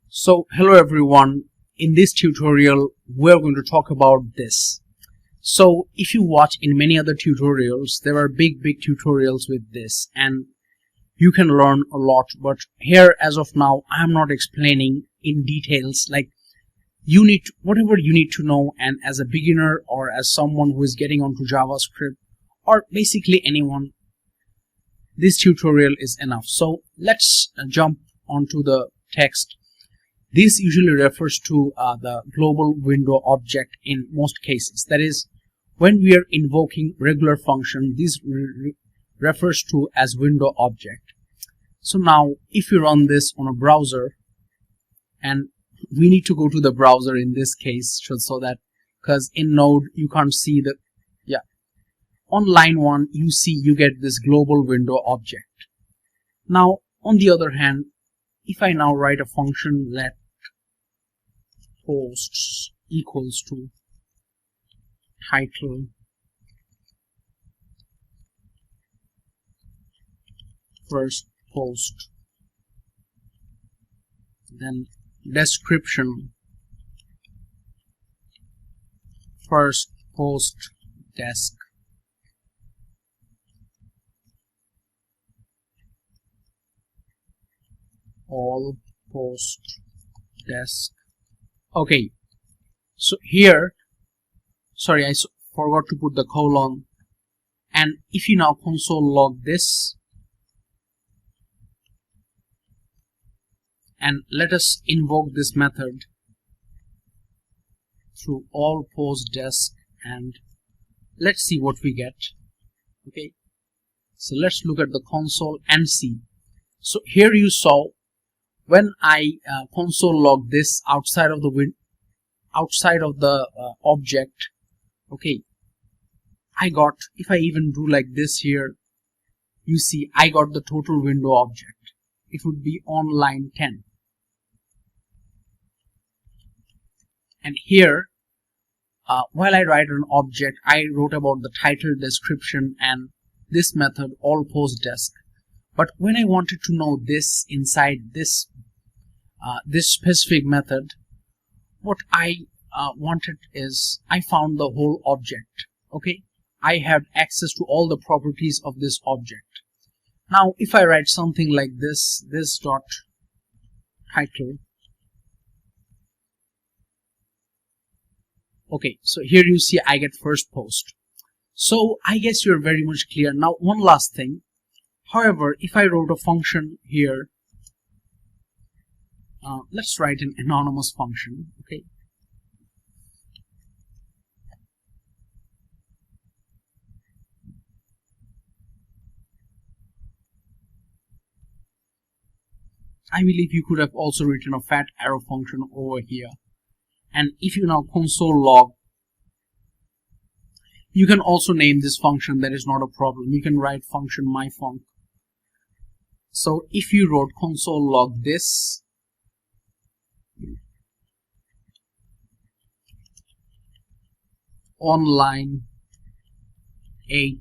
So hello everyone, in this tutorial we're going to talk about this. So if you watch in many other tutorials, there are big tutorials with this and you can learn a lot, but here as of now I'm not explaining in details. Like whatever you need to know, and as a beginner or as someone who is getting onto JavaScript or basically anyone, this tutorial is enough. So let's jump onto the text. This usually refers to the global window object in most cases. That is, when we are invoking regular function, this refers to as window object. So now if you run this on a browser, and we need to go to the browser in this case, so that, because in Node you can't see the, on line 1 you get this global window object. Now on the other hand, if I now write a function let posts equals to title first post, then description first post desk, all post desk. Okay, so here, sorry, I forgot to put the colon. And if you now console log this, and let us invoke this method through all post desk, and let's see what we get. Okay, so let's look at the console and see. So here you saw, when I console log this outside of the object, okay, I got, if I even do like this here, you see I got the total window object. It would be on line 10. And here, while I write an object, I wrote about the title, description, and this method all post desk. But when I wanted to know this inside this specific method, what I wanted is, I found the whole object. Okay, I had access to all the properties of this object. Now if I write something like this dot title, okay, so here you see I get first post. So I guess you're very much clear. Now one last thing, however, if I wrote a function here, let's write an anonymous function. Okay, I believe you could have also written a fat arrow function over here. And if you now console log, you can also name this function. That is not a problem. You can write function myfunc. So if you wrote console log this, on line 8,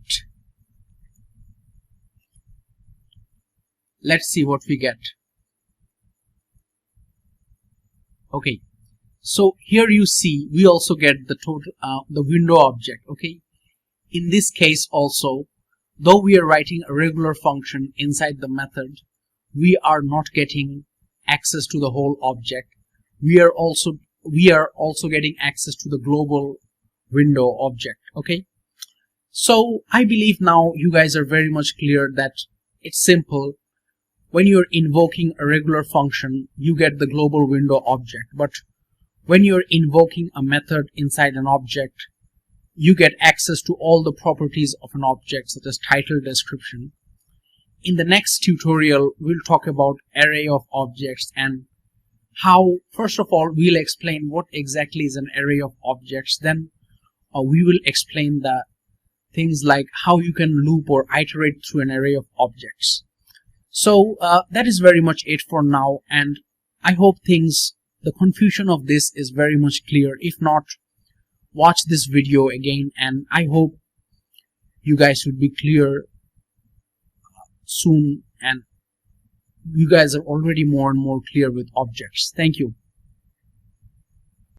let's see what we get. Okay, so here you see we also get the total the window object. Okay, in this case also, though we are writing a regular function inside the method, we are not getting access to the whole object. We are also getting access to the global window object. Okay, so I believe now you guys are very much clear that it's simple. When you're invoking a regular function, you get the global window object, but when you're invoking a method inside an object, you get access to all the properties of an object, such as title, description. In the next tutorial, we'll talk about array of objects and how, first of all, we'll explain what exactly is an array of objects. Then we will explain the things like how you can loop or iterate through an array of objects. So that is very much it for now, and I hope the confusion of this is very much clear. If not, watch this video again, and I hope you guys will be clear soon, and you guys are already more and more clear with objects. Thank you.